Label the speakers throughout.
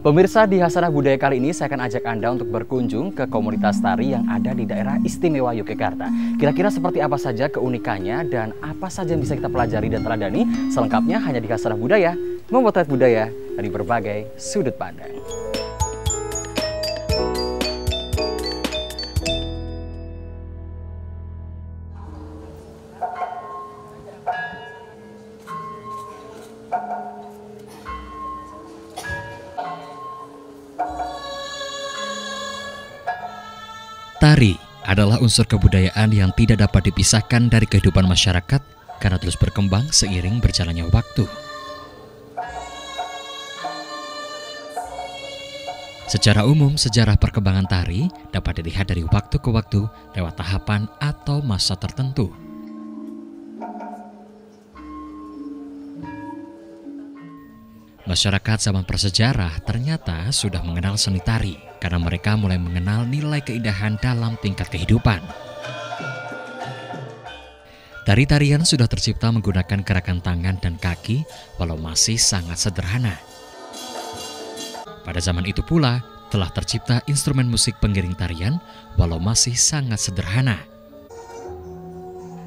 Speaker 1: Pemirsa, di Hasanah Budaya kali ini saya akan ajak Anda untuk berkunjung ke komunitas tari yang ada di daerah istimewa Yogyakarta. Kira-kira seperti apa saja keunikannya dan apa saja yang bisa kita pelajari dan teladani? Selengkapnya hanya di Hasanah Budaya, memotret budaya dari berbagai sudut pandang.
Speaker 2: Tari adalah unsur kebudayaan yang tidak dapat dipisahkan dari kehidupan masyarakat karena terus berkembang seiring berjalannya waktu. Secara umum, sejarah perkembangan tari dapat dilihat dari waktu ke waktu lewat tahapan atau masa tertentu. Masyarakat zaman prasejarah ternyata sudah mengenal seni tari karena mereka mulai mengenal nilai keindahan dalam tingkat kehidupan. Tari-tarian sudah tercipta menggunakan gerakan tangan dan kaki walau masih sangat sederhana. Pada zaman itu pula telah tercipta instrumen musik pengiring tarian walau masih sangat sederhana.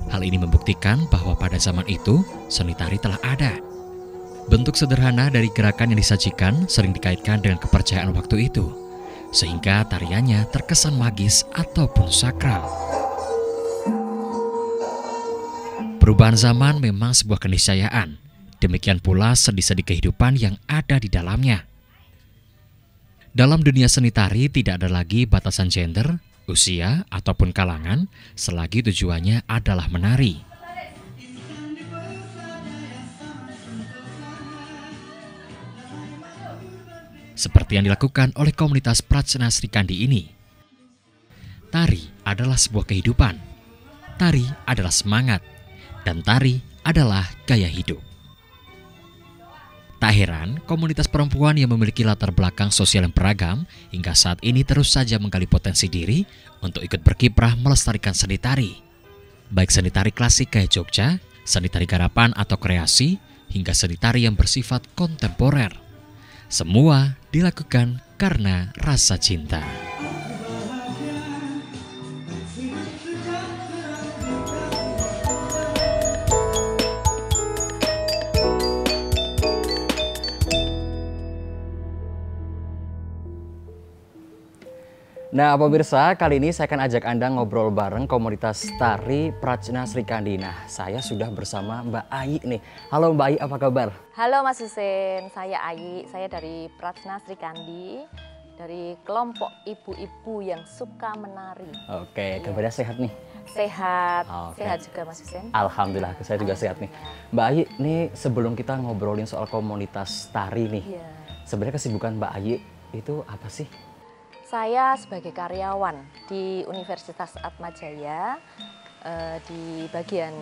Speaker 2: Hal ini membuktikan bahwa pada zaman itu seni tari telah ada. Bentuk sederhana dari gerakan yang disajikan sering dikaitkan dengan kepercayaan waktu itu, sehingga tariannya terkesan magis ataupun sakral. Perubahan zaman memang sebuah keniscayaan, demikian pula sendi-sendi kehidupan yang ada di dalamnya. Dalam dunia seni tari tidak ada lagi batasan gender, usia, ataupun kalangan, selagi tujuannya adalah menari. Seperti yang dilakukan oleh komunitas Prajna Sri Kandi ini. Tari adalah sebuah kehidupan, tari adalah semangat, dan tari adalah gaya hidup. Tak heran, komunitas perempuan yang memiliki latar belakang sosial yang beragam hingga saat ini terus saja menggali potensi diri untuk ikut berkiprah melestarikan seni tari. Baik seni tari klasik gaya Jogja, seni tari garapan atau kreasi, hingga seni tari yang bersifat kontemporer. Semua dilakukan karena rasa cinta.
Speaker 1: Nah, pemirsa, kali ini saya akan ajak Anda ngobrol bareng komunitas tari Prajna Sri Kandi. Nah, saya sudah bersama Mbak Ayi nih. Halo Mbak Ayi, apa kabar?
Speaker 3: Halo Mas Husin, saya Ayi, saya dari Prajna Sri Kandi, dari kelompok ibu-ibu yang suka menari.
Speaker 1: Oke, kabarnya sehat nih?
Speaker 3: Sehat,
Speaker 1: Oke.
Speaker 3: sehat juga Mas Husin.
Speaker 1: Alhamdulillah, saya juga sehat nih. Mbak Ayi, nih sebelum kita ngobrolin soal komunitas tari nih,
Speaker 3: Iya.
Speaker 1: sebenarnya kesibukan Mbak Ayi itu apa sih?
Speaker 3: Saya sebagai karyawan di Universitas Atmajaya, di bagian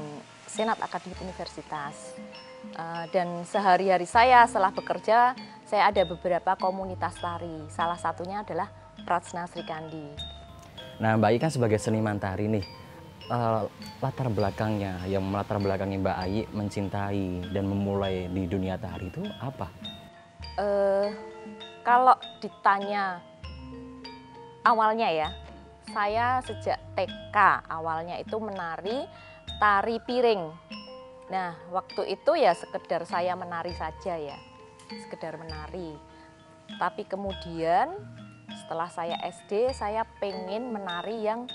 Speaker 3: Senat Akademik Universitas. Dan sehari-hari saya setelah bekerja, saya ada beberapa komunitas tari. Salah satunya adalah Prajna Sri Kandi.
Speaker 1: Nah, Mbak Ayi kan sebagai seniman tari nih, latar belakangnya, yang melatar belakangi Mbak Ayi mencintai dan memulai di dunia tari itu apa?
Speaker 3: Kalau ditanya awalnya ya, saya sejak TK awalnya itu menari tari piring. Nah, waktu itu ya sekedar saya menari saja ya, sekedar menari. Tapi kemudian setelah saya SD, saya pengen menari yang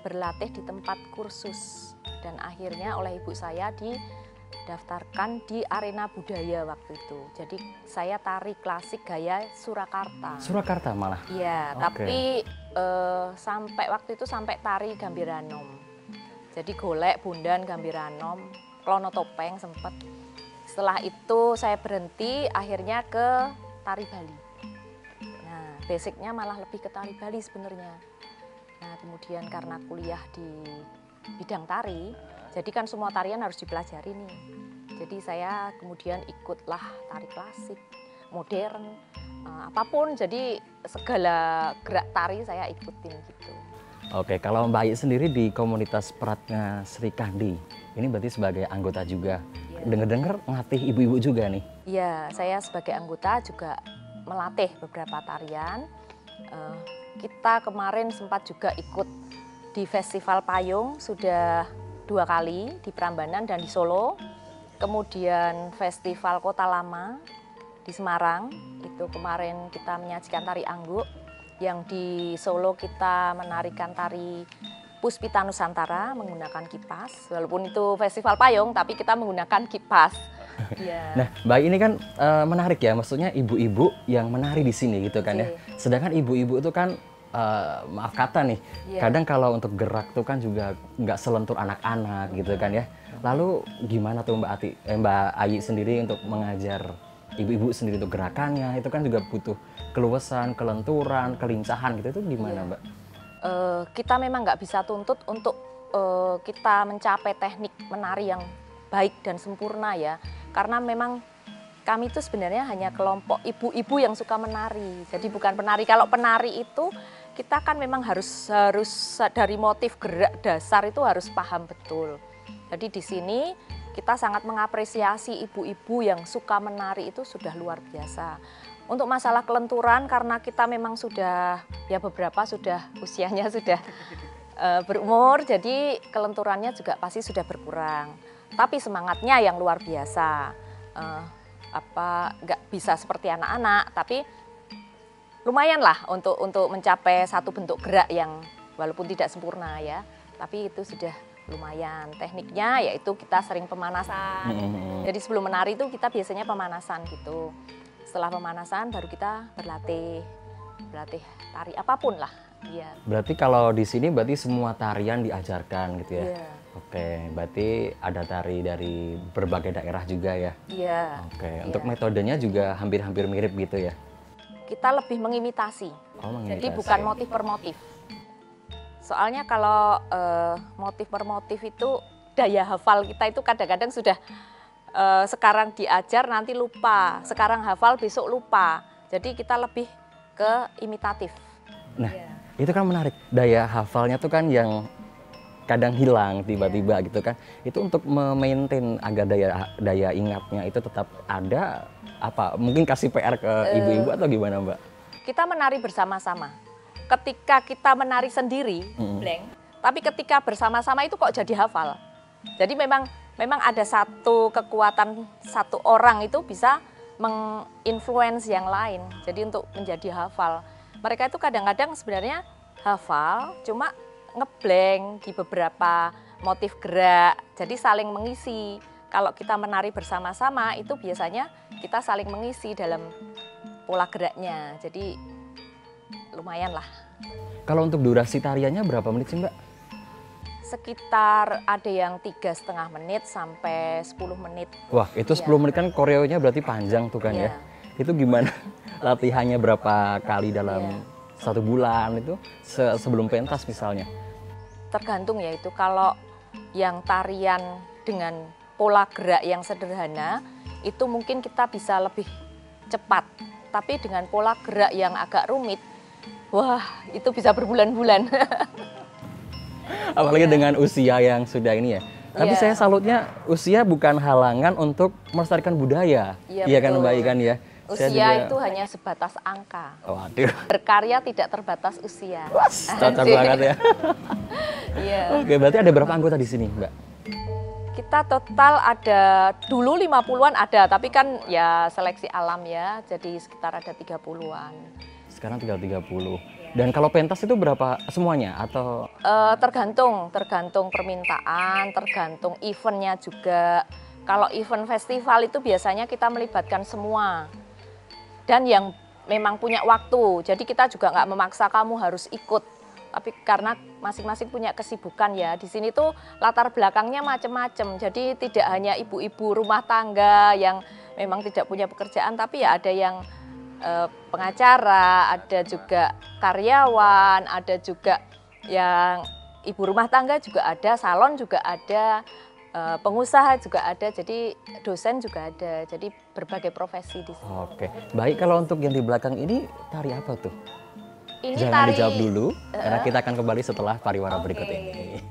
Speaker 3: berlatih di tempat kursus. Dan akhirnya oleh ibu saya didaftarkan di arena budaya waktu itu. Jadi saya tari klasik gaya Surakarta.
Speaker 1: Surakarta malah?
Speaker 3: Iya,
Speaker 1: Oke.
Speaker 3: tapi sampai waktu itu sampai tari Gambiranom. Jadi golek, bundan, Gambiranom, klono topeng sempat. Setelah itu saya berhenti, akhirnya ke tari Bali. Nah, basicnya malah lebih ke tari Bali sebenarnya. Nah, kemudian karena kuliah di bidang tari, jadi kan semua tarian harus dipelajari nih. Jadi saya kemudian ikutlah tari klasik, modern, apapun. Jadi segala gerak tari saya ikutin gitu.
Speaker 1: Oke, kalau Mbak Ayi sendiri di komunitas Prajna Sri Kandi, ini berarti sebagai anggota juga.
Speaker 3: Iya.
Speaker 1: Dengar-dengar ngelatih ibu-ibu juga nih.
Speaker 3: Iya, saya sebagai anggota juga melatih beberapa tarian. Kita kemarin sempat juga ikut di Festival Payung sudah 2 kali di Prambanan dan di Solo. Kemudian Festival Kota Lama di Semarang, itu kemarin kita menyajikan tari angguk. Yang di Solo kita menarikan tari Puspita Nusantara menggunakan kipas. Walaupun itu festival payung, tapi kita menggunakan kipas. Yeah.
Speaker 1: Nah, Mbak ini kan menarik ya, maksudnya ibu-ibu yang menari di sini gitu kan ya. Sedangkan ibu-ibu itu kan maaf kata nih, kadang kalau untuk gerak tuh kan juga nggak selentur anak-anak gitu kan ya. Lalu gimana tuh Mbak Ayi sendiri untuk mengajar ibu-ibu sendiri untuk gerakannya? Itu kan juga butuh keluasan, kelenturan, kelincahan gitu. Itu gimana Mbak?
Speaker 3: Kita memang nggak bisa tuntut untuk kita mencapai teknik menari yang baik dan sempurna ya. Karena memang kami itu sebenarnya hanya kelompok ibu-ibu yang suka menari. Jadi bukan penari. Kalau penari itu kita kan memang harus dari motif gerak dasar itu harus paham betul. Jadi di sini kita sangat mengapresiasi ibu-ibu yang suka menari itu sudah luar biasa. Untuk masalah kelenturan karena kita memang sudah ya beberapa sudah usianya sudah berumur, jadi kelenturannya juga pasti sudah berkurang. Tapi semangatnya yang luar biasa. Nggak bisa seperti anak-anak, tapi lumayan lah untuk mencapai satu bentuk gerak yang walaupun tidak sempurna ya, tapi itu sudah lumayan. Tekniknya yaitu kita sering pemanasan. Jadi sebelum menari itu kita biasanya pemanasan gitu. Setelah pemanasan baru kita berlatih tari apapun lah. Iya.
Speaker 1: Berarti kalau di sini berarti semua tarian diajarkan gitu ya? Iya. Oke, berarti ada tari dari berbagai daerah juga ya?
Speaker 3: Iya.
Speaker 1: Oke, untuk metodenya juga hampir-hampir mirip gitu ya?
Speaker 3: Kita lebih mengimitasi.
Speaker 1: Oh, mengimitasi.
Speaker 3: Jadi bukan motif per motif. Soalnya kalau motif per motif itu daya hafal kita itu kadang-kadang sudah sekarang diajar nanti lupa, sekarang hafal besok lupa. Jadi kita lebih ke imitatif.
Speaker 1: Nah, itu kan menarik. Daya hafalnya tuh kan yang kadang hilang tiba-tiba gitu kan. Itu untuk memaintain agar daya ingatnya itu tetap ada apa? Mungkin kasih PR ke ibu-ibu atau gimana, Mbak?
Speaker 3: Kita menari bersama-sama. Ketika kita menari sendiri, blank. Tapi ketika bersama-sama itu kok jadi hafal. Jadi memang ada satu kekuatan satu orang itu bisa menginfluence yang lain. Jadi untuk menjadi hafal. Mereka itu kadang-kadang sebenarnya hafal, cuma ngeblank di beberapa motif gerak. Jadi saling mengisi. Kalau kita menari bersama-sama itu biasanya kita saling mengisi dalam pola geraknya. Jadi lumayan lah.
Speaker 1: Kalau untuk durasi tariannya berapa menit sih, Mbak?
Speaker 3: Sekitar ada yang 3,5 menit sampai 10 menit.
Speaker 1: Wah, itu 10 menit kan koreonya berarti panjang tuh kan ya. Itu gimana? Latihannya berapa kali dalam 1 bulan itu sebelum pentas misalnya? Tergantung
Speaker 3: ya itu. Kalau yang tarian dengan pola gerak yang sederhana itu mungkin kita bisa lebih cepat. Tapi dengan pola gerak yang agak rumit, wah itu bisa berbulan-bulan.
Speaker 1: Apalagi dengan usia yang sudah ini ya. Tapi saya salutnya usia bukan halangan untuk melestarikan budaya. Iya kan Mbak Ikan ya?
Speaker 3: Usia itu hanya sebatas angka.
Speaker 1: Waduh.
Speaker 3: Berkarya tidak terbatas usia.
Speaker 1: Cocok banget ya.
Speaker 3: Iya.
Speaker 1: Oke, berarti ada berapa anggota di sini, Mbak?
Speaker 3: Kita total ada dulu 50-an ada, tapi kan ya seleksi alam ya, jadi sekitar ada 30-an.
Speaker 1: Sekarang tinggal 30. Dan kalau pentas itu berapa semuanya atau?
Speaker 3: Tergantung permintaan, tergantung eventnya juga. Kalau event festival itu biasanya kita melibatkan semua. Dan yang memang punya waktu, jadi kita juga nggak memaksa kamu harus ikut. Tapi karena masing-masing punya kesibukan ya. Di sini tuh latar belakangnya macam-macam. Jadi tidak hanya ibu-ibu rumah tangga yang memang tidak punya pekerjaan, tapi ya ada yang pengacara, ada juga karyawan, ada juga yang ibu rumah tangga juga ada, salon juga ada, pengusaha juga ada, jadi dosen juga ada, jadi berbagai profesi di sini.
Speaker 1: Oke, baik. Kalau untuk yang di belakang ini tari apa tuh?
Speaker 3: Ini
Speaker 1: jangan dijawab dulu, karena kita akan kembali setelah pariwara berikut ini.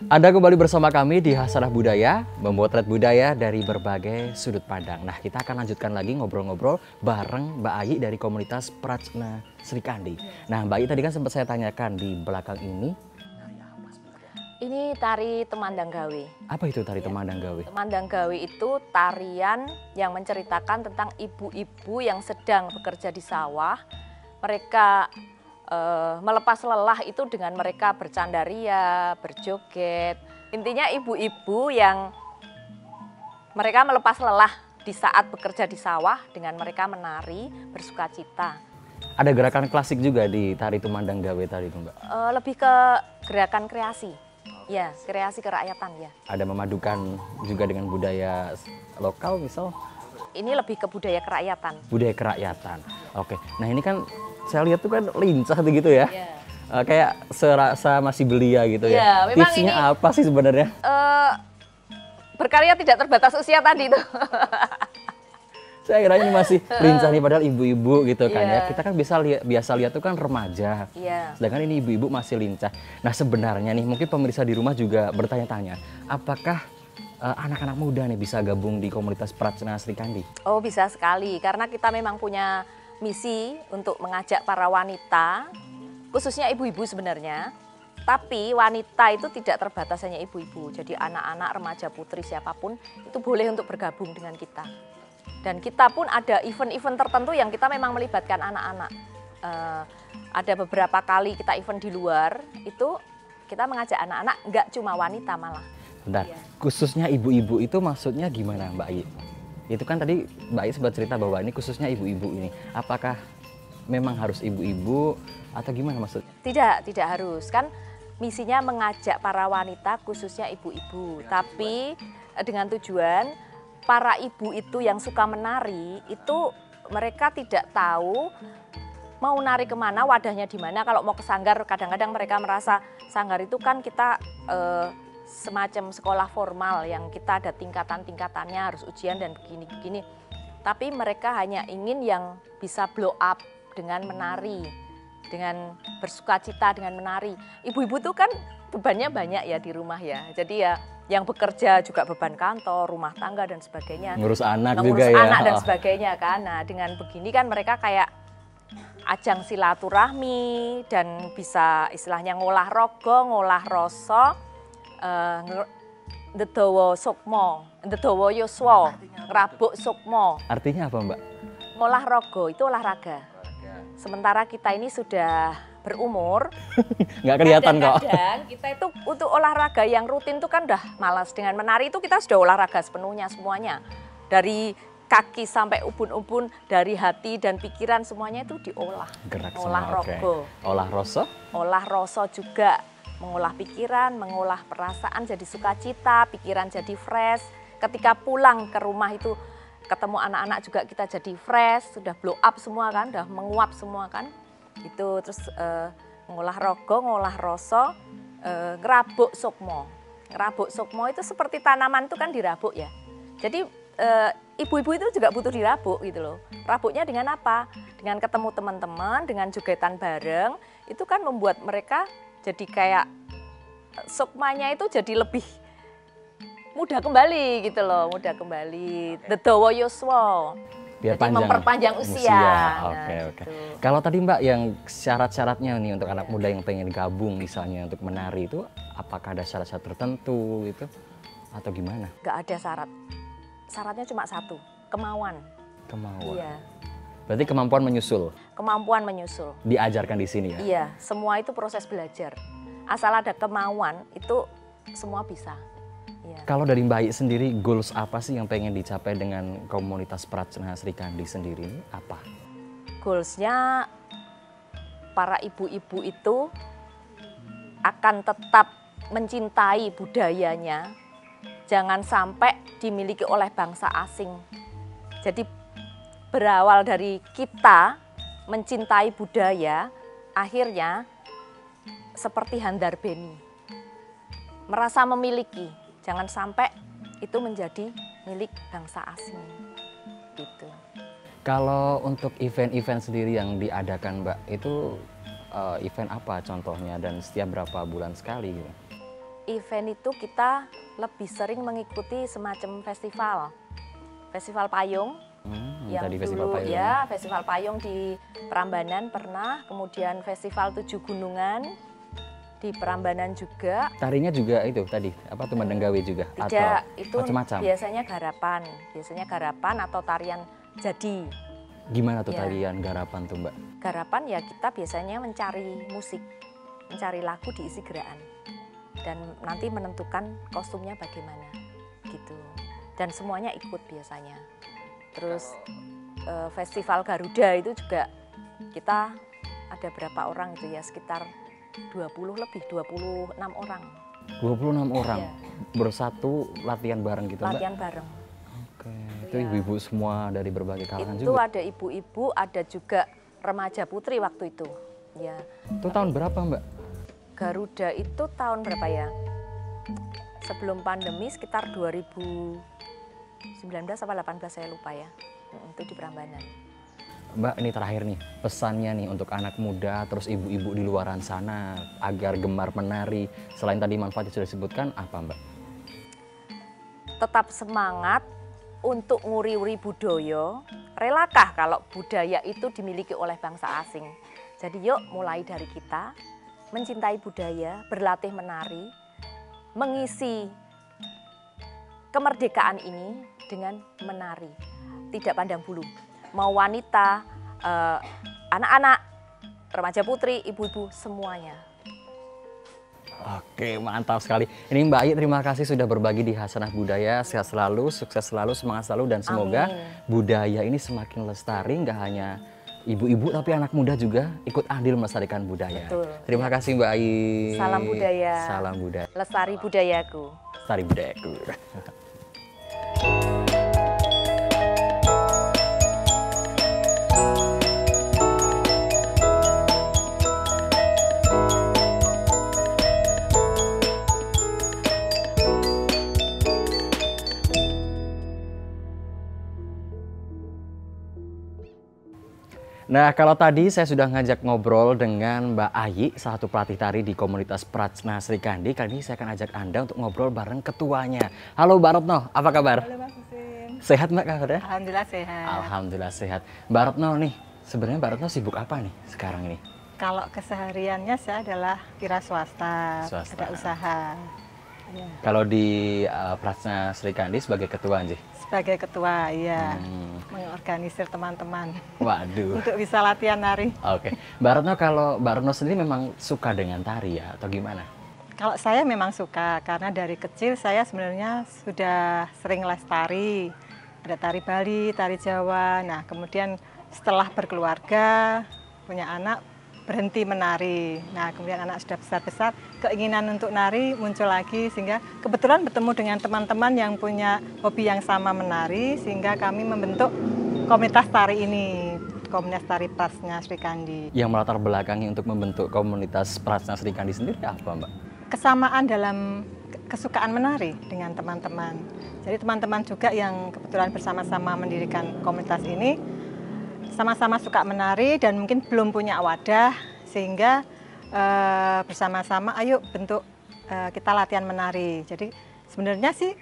Speaker 1: Anda kembali bersama kami di Hasanah Budaya, memotret budaya dari berbagai sudut pandang. Nah, kita akan lanjutkan lagi ngobrol-ngobrol bareng Mbak Ayi dari komunitas Prajna Sri Kandi. Nah, Mbak Ayi tadi kan sempat saya tanyakan di belakang ini.
Speaker 3: Ini tari Temandang Gawe.
Speaker 1: Apa itu tari Temandang Gawe?
Speaker 3: Temandang Gawe itu tarian yang menceritakan tentang ibu-ibu yang sedang bekerja di sawah. Mereka melepas lelah itu dengan mereka bercandaria, berjoget. Intinya ibu-ibu yang mereka melepas lelah di saat bekerja di sawah dengan mereka menari, bersukacita.
Speaker 1: Ada gerakan klasik juga di tari Temandang Gawe tadi itu, Mbak?
Speaker 3: Lebih ke gerakan kreasi. Ya, kreasi kerakyatan ya.
Speaker 1: Ada memadukan juga dengan budaya lokal misal?
Speaker 3: Ini lebih ke budaya kerakyatan.
Speaker 1: Budaya kerakyatan. Oke. Nah, ini kan saya lihat tuh kan lincah begitu ya.
Speaker 3: Yeah.
Speaker 1: Kayak serasa masih belia gitu ya.
Speaker 3: Memang
Speaker 1: Tipsnya
Speaker 3: ini,
Speaker 1: apa sih sebenarnya?
Speaker 3: Berkarya tidak terbatas usia tadi itu.
Speaker 1: Saya kira ini masih lincah nih, padahal ibu-ibu gitu kan ya.
Speaker 3: Yeah.
Speaker 1: Kita kan biasa lihat tuh kan remaja.
Speaker 3: Yeah.
Speaker 1: Sedangkan ini ibu-ibu masih lincah. Nah, sebenarnya nih mungkin pemirsa di rumah juga bertanya-tanya, apakah anak-anak muda nih bisa gabung di komunitas Prajna Sri Kandi?
Speaker 3: Oh, bisa sekali, karena kita memang punya misi untuk mengajak para wanita, khususnya ibu-ibu sebenarnya. Tapi wanita itu tidak terbatas hanya ibu-ibu. Jadi anak-anak, remaja, putri, siapapun itu boleh untuk bergabung dengan kita. Dan kita pun ada event-event tertentu yang kita memang melibatkan anak-anak. Ada beberapa kali kita event di luar, itu kita mengajak anak-anak, nggak cuma wanita malah.
Speaker 1: Bentar,
Speaker 3: Iya.
Speaker 1: khususnya ibu-ibu itu maksudnya gimana Mbak Ayi? Itu kan tadi Mbak Ayi sempat cerita bahwa ini khususnya ibu-ibu ini. Apakah memang harus ibu-ibu atau gimana maksudnya?
Speaker 3: Tidak harus. Kan misinya mengajak para wanita khususnya ibu-ibu. Tapi dengan tujuan para ibu itu yang suka menari itu mereka tidak tahu mau nari kemana, wadahnya di mana. Kalau mau ke sanggar kadang-kadang mereka merasa sanggar itu kan kita semacam sekolah formal yang kita ada tingkatan-tingkatannya, harus ujian dan begini-begini. Tapi mereka hanya ingin yang bisa blow up dengan menari, dengan bersukacita dengan menari. Ibu-ibu tuh kan bebannya banyak ya di rumah ya. Jadi ya yang bekerja juga beban kantor, rumah tangga dan sebagainya.
Speaker 1: Ngurus anak
Speaker 3: Ngurus
Speaker 1: juga ya.
Speaker 3: anak dan sebagainya kan. Nah, dengan begini kan mereka kayak ajang silaturahmi dan bisa istilahnya ngolah rogo, ngolah rasa, ndedawa sukma, ndedawa yuswa, ngrabuk sukma.
Speaker 1: Artinya apa Mbak?
Speaker 3: Ngolah rogo itu olahraga. Sementara kita ini sudah berumur,
Speaker 1: Nggak kelihatan kok.
Speaker 3: kadang-kadang kita itu untuk olahraga yang rutin itu kan udah malas. Dengan menari itu kita sudah olahraga sepenuhnya semuanya. Dari kaki sampai ubun-ubun, dari hati dan pikiran semuanya itu diolah.
Speaker 1: Gerak
Speaker 3: Olah
Speaker 1: semua, oke.
Speaker 3: rogo.
Speaker 1: Olah rasa?
Speaker 3: Olah rasa juga, mengolah pikiran, mengolah perasaan jadi sukacita, pikiran jadi fresh. Ketika pulang ke rumah itu ketemu anak-anak juga kita jadi fresh, sudah blow up semua kan, sudah menguap semua kan. Itu terus mengolah rogo, ngolah rasa, ngerabuk sukmo. Ngerabuk sukmo itu seperti tanaman itu kan dirabuk ya. Jadi ibu-ibu itu juga butuh dirabuk gitu loh. Rabuknya dengan apa? Dengan ketemu teman-teman, dengan jogetan bareng, itu kan membuat mereka jadi kayak sukmanya itu jadi lebih mudah kembali gitu loh, mudah kembali. Dedawa yuswa.
Speaker 1: Biar
Speaker 3: Jadi
Speaker 1: panjang.
Speaker 3: memperpanjang usia.
Speaker 1: Oke,
Speaker 3: Nah,
Speaker 1: oke.
Speaker 3: gitu.
Speaker 1: Kalau tadi Mbak yang syarat-syaratnya nih untuk anak muda yang pengen gabung misalnya untuk menari itu, apakah ada syarat-syarat tertentu gitu atau gimana?
Speaker 3: Nggak ada syarat. Syaratnya cuma satu, kemauan.
Speaker 1: Kemauan.
Speaker 3: Iya,
Speaker 1: Berarti kemampuan menyusul
Speaker 3: kemampuan menyusul.
Speaker 1: diajarkan di sini ya?
Speaker 3: Iya, semua itu proses belajar. Asal ada kemauan, itu semua bisa. Iya.
Speaker 1: Kalau dari Mbak Ayi sendiri, goals apa sih yang pengen dicapai dengan komunitas Prajna Sri Kandi sendiri ini? Apa?
Speaker 3: Goalsnya para ibu-ibu itu akan tetap mencintai budayanya, jangan sampai dimiliki oleh bangsa asing. Jadi berawal dari kita mencintai budaya, akhirnya seperti Handar Beni, merasa memiliki, jangan sampai itu menjadi milik bangsa asing. Gitu.
Speaker 1: Kalau untuk event-event sendiri yang diadakan Mbak, itu event apa contohnya dan setiap berapa bulan sekali gitu?
Speaker 3: event itu kita lebih sering mengikuti semacam festival payung. Yang
Speaker 1: tadi
Speaker 3: dulu
Speaker 1: festival payung.
Speaker 3: ya festival payung di Prambanan pernah, kemudian festival 7 gunungan di Prambanan juga.
Speaker 1: Tarinya juga itu tadi apa Tumandang Gawe juga
Speaker 3: Tidak,
Speaker 1: atau
Speaker 3: itu
Speaker 1: macam-macam?
Speaker 3: biasanya garapan atau tarian jadi.
Speaker 1: Gimana tuh
Speaker 3: Ya.
Speaker 1: tarian garapan tuh Mbak?
Speaker 3: Garapan ya kita biasanya mencari musik, mencari lagu diisi geraan dan nanti menentukan kostumnya bagaimana gitu. Dan semuanya ikut biasanya. Terus festival Garuda itu juga kita ada berapa orang itu ya, sekitar 26 orang.
Speaker 1: 26 orang
Speaker 3: Iya.
Speaker 1: bersatu latihan bareng gitu Mbak?
Speaker 3: Latihan bareng.
Speaker 1: Oke, itu
Speaker 3: Iya.
Speaker 1: ibu-ibu semua dari berbagai kalangan
Speaker 3: Itu
Speaker 1: juga?
Speaker 3: ada ibu-ibu, ada juga remaja putri waktu itu. Ya,
Speaker 1: Itu tahun berapa Mbak?
Speaker 3: Garuda itu tahun berapa ya? Sebelum pandemi sekitar 2019 apa 18 saya lupa ya. Itu di Prambanan.
Speaker 1: Mbak, ini terakhir nih, pesannya nih untuk anak muda, terus ibu-ibu di luaran sana agar gemar menari. Selain tadi manfaat yang sudah disebutkan, apa Mbak?
Speaker 3: Tetap semangat untuk nguri-uri budaya. Relakah kalau budaya itu dimiliki oleh bangsa asing? Jadi yuk mulai dari kita mencintai budaya, berlatih menari, mengisi kemerdekaan ini dengan menari. Tidak pandang bulu. Mau wanita, anak-anak, remaja putri, ibu-ibu, semuanya.
Speaker 1: Oke, mantap sekali. Ini Mbak Ayi, terima kasih sudah berbagi di Hasanah Budaya. Sehat selalu, sukses selalu, semangat selalu, dan semoga budaya ini semakin lestari. Nggak hanya ibu-ibu, tapi anak muda juga ikut andil melestarikan budaya.
Speaker 3: Betul.
Speaker 1: Terima kasih Mbak Ayi.
Speaker 3: Salam budaya.
Speaker 1: Salam budaya.
Speaker 3: Lestari budayaku.
Speaker 1: Lestari budayaku. Nah, kalau tadi saya sudah ngajak ngobrol dengan Mbak Ayi, salah satu pelatih tari di komunitas Prajna Sri Kandi. Kali ini saya akan ajak Anda untuk ngobrol bareng ketuanya. Halo Mbak Retno, apa kabar?
Speaker 4: Halo Mas Husin.
Speaker 1: Sehat Mbak kabarnya?
Speaker 4: Alhamdulillah sehat.
Speaker 1: Alhamdulillah sehat. Mbak Retno nih, sebenarnya Mbak Retno sibuk apa nih sekarang ini?
Speaker 4: Kalau kesehariannya saya adalah wira swasta,
Speaker 1: Swasta.
Speaker 4: ada usaha. Ya.
Speaker 1: Kalau di Prajna Sri Kandi sebagai ketua Anjih?
Speaker 4: Sebagai ketua, ya,
Speaker 1: Hmm.
Speaker 4: mengorganisir teman-teman
Speaker 1: Waduh.
Speaker 4: untuk bisa latihan nari.
Speaker 1: Oke, Mbak Retno, kalau Mbak Retno sendiri memang suka dengan tari ya, atau gimana?
Speaker 4: Kalau saya memang suka, karena dari kecil saya sebenarnya sudah sering les tari. Ada tari Bali, tari Jawa. Nah, kemudian setelah berkeluarga, punya anak, berhenti menari. Nah, kemudian anak sudah besar-besar, keinginan untuk nari muncul lagi, sehingga kebetulan bertemu dengan teman-teman yang punya hobi yang sama menari, sehingga kami membentuk komunitas tari ini, komunitas tari Prajna Sri Kandi.
Speaker 1: Yang melatar belakangi untuk membentuk komunitas Prajna Sri Kandi sendiri apa Mbak?
Speaker 4: Kesamaan dalam kesukaan menari dengan teman-teman. Jadi teman-teman juga yang kebetulan bersama-sama mendirikan komunitas ini, sama-sama suka menari dan mungkin belum punya wadah, sehingga bersama-sama ayo bentuk kita latihan menari. Jadi sebenarnya sih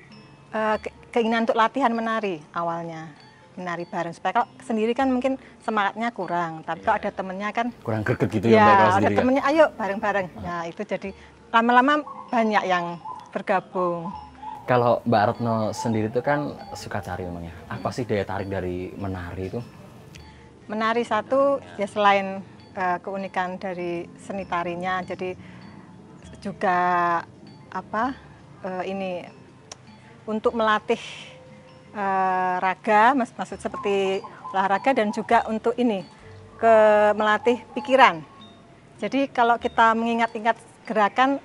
Speaker 4: keinginan untuk latihan menari awalnya, menari bareng. Supaya kalau sendiri kan mungkin semangatnya kurang, tapi kalau ada temennya kan
Speaker 1: Kurang greget gitu ya Mbak kalau
Speaker 4: ya, ada
Speaker 1: sendiri ya?
Speaker 4: temennya ayo bareng-bareng. Nah itu jadi lama-lama banyak yang bergabung.
Speaker 1: Kalau Mbak Retno sendiri itu kan suka tari memang ya. Apa sih daya tarik dari menari itu?
Speaker 4: Menari satu ya selain keunikan dari seni tarinya, jadi juga apa ini untuk melatih raga, maksud seperti olahraga, dan juga untuk ini melatih pikiran. Jadi kalau kita mengingat-ingat gerakan,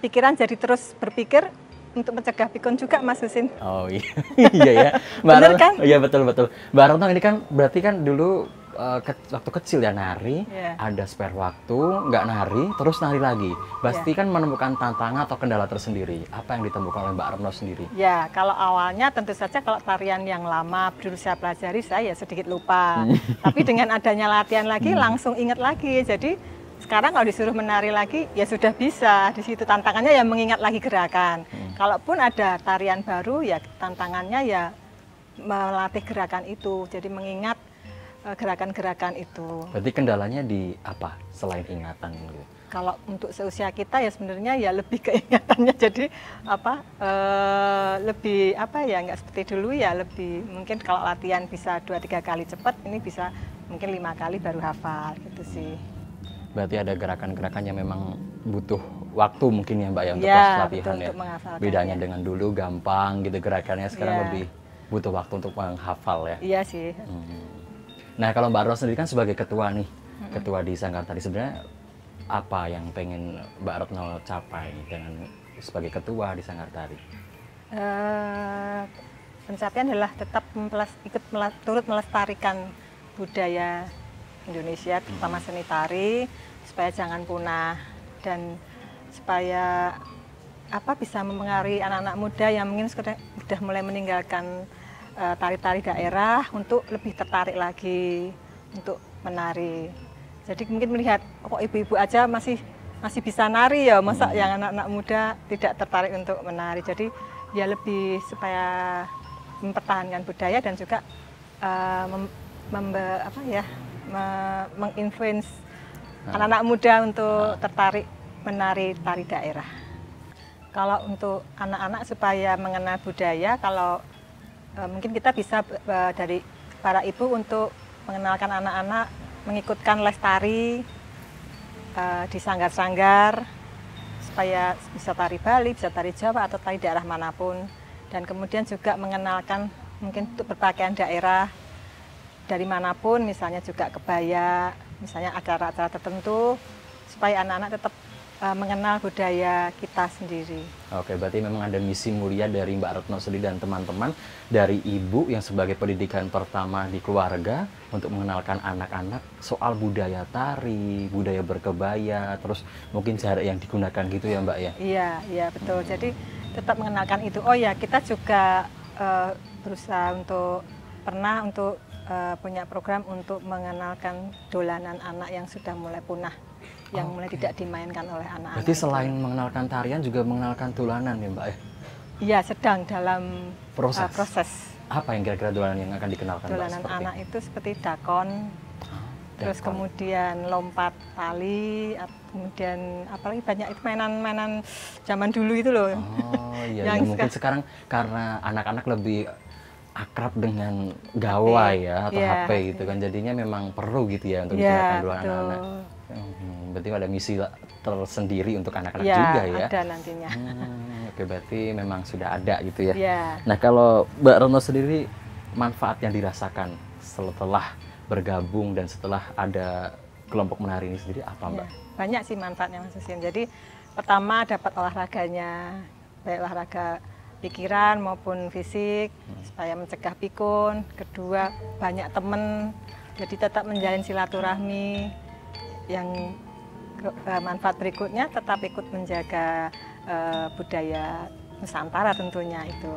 Speaker 4: pikiran jadi terus berpikir untuk mencegah pikun juga, Mas Husin.
Speaker 1: Oh iya, iya ya. Mbak
Speaker 4: Bener
Speaker 1: Retno-
Speaker 4: kan?
Speaker 1: Iya betul-betul. Mbak Retno ini kan berarti kan dulu waktu kecil ya nari,
Speaker 4: Iya.
Speaker 1: ada spare waktu, nggak nari, terus nari lagi. Pasti kan menemukan tantangan atau kendala tersendiri. Apa yang ditemukan oleh Mbak Retno sendiri?
Speaker 4: Ya, kalau awalnya tentu saja kalau tarian yang lama dulu saya pelajari, saya ya sedikit lupa. Tapi dengan adanya latihan lagi, langsung ingat lagi. Jadi sekarang kalau disuruh menari lagi ya sudah bisa. Di situ tantangannya ya mengingat lagi gerakan. Kalaupun ada tarian baru ya tantangannya ya melatih gerakan itu. Jadi mengingat gerakan-gerakan itu.
Speaker 1: Berarti kendalanya di apa selain ingatan gitu?
Speaker 4: Kalau untuk seusia kita ya sebenarnya ya lebih keingatannya, jadi apa lebih apa ya, nggak seperti dulu ya, lebih mungkin kalau latihan bisa 2-3 kali cepat, ini bisa mungkin 5 kali baru hafal gitu sih.
Speaker 1: Berarti ada gerakan-gerakan yang memang butuh waktu mungkin ya Mbak ya untuk
Speaker 4: Ya,
Speaker 1: proses latihan
Speaker 4: betul,
Speaker 1: ya.
Speaker 4: untuk menghafalkannya.
Speaker 1: Bedanya dengan dulu gampang gitu gerakannya, sekarang
Speaker 4: Ya.
Speaker 1: lebih butuh waktu untuk menghafal ya.
Speaker 4: Iya sih.
Speaker 1: Nah kalau Mbak Retno sendiri kan sebagai ketua nih, ketua di Sanggar Tari, sebenarnya apa yang pengen Mbak Retno capai dengan sebagai ketua di Sanggar Tari?
Speaker 4: Pencapaian adalah tetap turut melestarikan budaya Indonesia, terutama seni tari, supaya jangan punah dan supaya bisa mempengaruhi anak-anak muda yang mungkin sudah mulai meninggalkan tari-tari daerah untuk lebih tertarik lagi untuk menari. Jadi mungkin melihat kok ibu-ibu aja masih bisa nari ya, masa yang anak-anak muda tidak tertarik untuk menari. Jadi ya lebih supaya mempertahankan budaya dan juga menginfluence anak-anak muda untuk tertarik menari tari daerah. Kalau untuk anak-anak supaya mengenal budaya, kalau mungkin kita bisa dari para ibu untuk mengenalkan anak-anak mengikutkan les tari di sanggar-sanggar supaya bisa tari Bali, bisa tari Jawa atau tari daerah manapun, dan kemudian juga mengenalkan mungkin untuk berpakaian daerah dari manapun, misalnya juga kebaya, misalnya acara-acara tertentu, supaya anak-anak tetap mengenal budaya kita sendiri.
Speaker 1: Oke, berarti memang ada misi mulia dari Mbak Retno sendiri dan teman-teman, dari ibu yang sebagai pendidikan pertama di keluarga untuk mengenalkan anak-anak soal budaya tari, budaya berkebaya, terus mungkin cara yang digunakan gitu ya Mbak ya?
Speaker 4: Iya betul. Jadi tetap mengenalkan itu. Oh ya, kita juga berusaha pernah punya program untuk mengenalkan dolanan anak yang sudah mulai punah, yang mulai tidak dimainkan oleh anak-anak.
Speaker 1: Berarti selain mengenalkan tarian juga mengenalkan dolanan ya Mbak ya?
Speaker 4: Iya, sedang dalam proses.
Speaker 1: Apa yang kira-kira dolanan yang akan dikenalkan
Speaker 4: Dolanan
Speaker 1: Mbak?
Speaker 4: anak itu seperti dakon, terus kemudian lompat tali, kemudian apalagi banyak itu mainan-mainan zaman dulu itu loh.
Speaker 1: Oh iya, yang mungkin sekarang karena anak-anak lebih akrab dengan gawai ya atau HP gitu kan, jadinya memang perlu gitu ya untuk digunakan dua anak-anak. Berarti ada misi tersendiri untuk anak-anak juga ya?
Speaker 4: Ada nantinya.
Speaker 1: Oke, berarti memang sudah ada gitu ya.
Speaker 4: Yeah.
Speaker 1: Nah kalau Mbak Retno sendiri, manfaat yang dirasakan setelah bergabung dan setelah ada kelompok menari ini sendiri apa Mbak?
Speaker 4: Banyak sih manfaatnya Mas Husin. Jadi pertama dapat olahraganya, baik olahraga pikiran maupun fisik, supaya mencegah pikun. Kedua, banyak teman, jadi tetap menjalin silaturahmi. Yang manfaat berikutnya tetap ikut menjaga budaya Nusantara tentunya itu.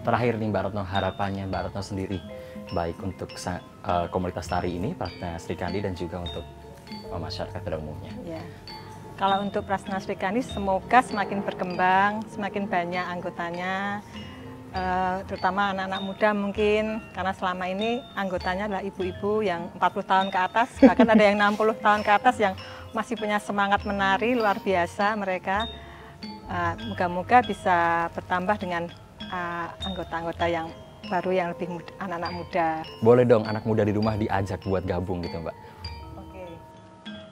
Speaker 1: Terakhir nih Mbak Retno, harapannya Mbak Retno sendiri, baik untuk komunitas tari ini, Prasna Sri Kandi, dan juga untuk masyarakat pada umumnya.
Speaker 4: Ya. Kalau untuk Prasna Sri Kandi semoga semakin berkembang, semakin banyak anggotanya, terutama anak-anak muda mungkin, karena selama ini anggotanya adalah ibu-ibu yang 40 tahun ke atas, bahkan ada yang 60 tahun ke atas yang masih punya semangat menari luar biasa mereka. Moga-moga bisa bertambah dengan anggota-anggota yang baru yang lebih anak-anak muda.
Speaker 1: Boleh dong anak muda di rumah diajak buat gabung gitu Mbak?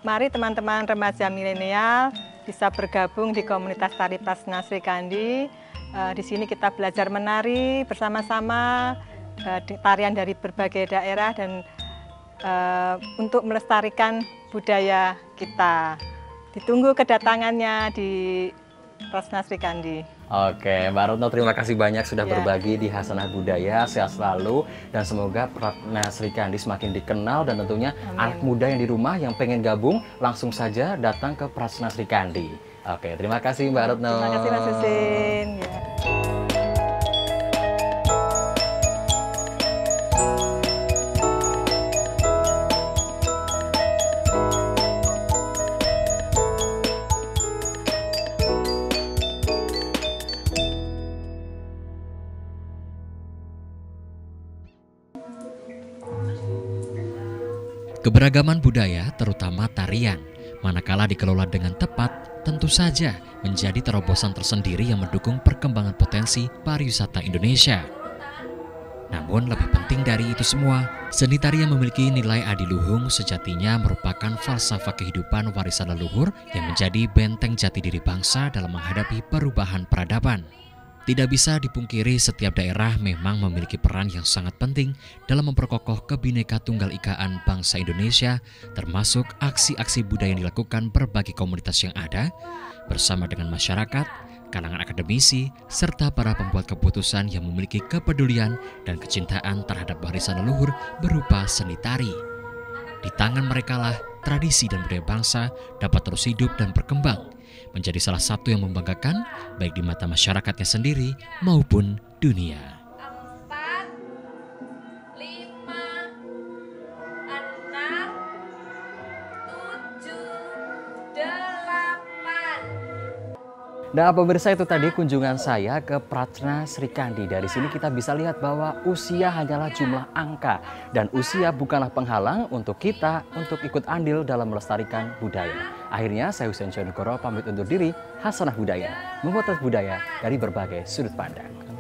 Speaker 4: Mari teman-teman remaja milenial bisa bergabung di komunitas tari Prasna Sri Kandi. Di sini kita belajar menari bersama-sama, tarian dari berbagai daerah, dan untuk melestarikan budaya kita. Ditunggu kedatangannya di Prasna Sri Kandi.
Speaker 1: Oke, Mbak Retno terima kasih banyak sudah berbagi di Hasanah Budaya, sehat selalu, dan semoga Prasna Sri Kandi semakin dikenal, dan tentunya anak muda yang di rumah yang pengen gabung langsung saja datang ke Prasna Sri Kandi. Oke, terima kasih Mbak Retno.
Speaker 4: Terima kasih Mas Husin.
Speaker 2: Keberagaman budaya, terutama tarian, manakala dikelola dengan tepat, tentu saja menjadi terobosan tersendiri yang mendukung perkembangan potensi pariwisata Indonesia. Namun lebih penting dari itu semua, seni tari yang memiliki nilai adiluhung sejatinya merupakan falsafah kehidupan warisan leluhur yang menjadi benteng jati diri bangsa dalam menghadapi perubahan peradaban. Tidak bisa dipungkiri setiap daerah memang memiliki peran yang sangat penting dalam memperkokoh Kebhinneka Tunggal Ikaan bangsa Indonesia, termasuk aksi-aksi budaya yang dilakukan berbagai komunitas yang ada, bersama dengan masyarakat, kalangan akademisi, serta para pembuat keputusan yang memiliki kepedulian dan kecintaan terhadap warisan leluhur berupa seni tari. Di tangan merekalah tradisi dan budaya bangsa dapat terus hidup dan berkembang, menjadi salah satu yang membanggakan baik di mata masyarakatnya sendiri maupun dunia.
Speaker 3: 4, 5, 6, 7, 8.
Speaker 1: Nah, pemirsa, itu tadi kunjungan saya ke Prajna Sri Kandi. Dari sini kita bisa lihat bahwa usia hanyalah jumlah angka dan usia bukanlah penghalang untuk kita untuk ikut andil dalam melestarikan budaya. Akhirnya saya Husein Jonegoro pamit undur diri. Hasanah Budaya, memotret budaya dari berbagai sudut pandang.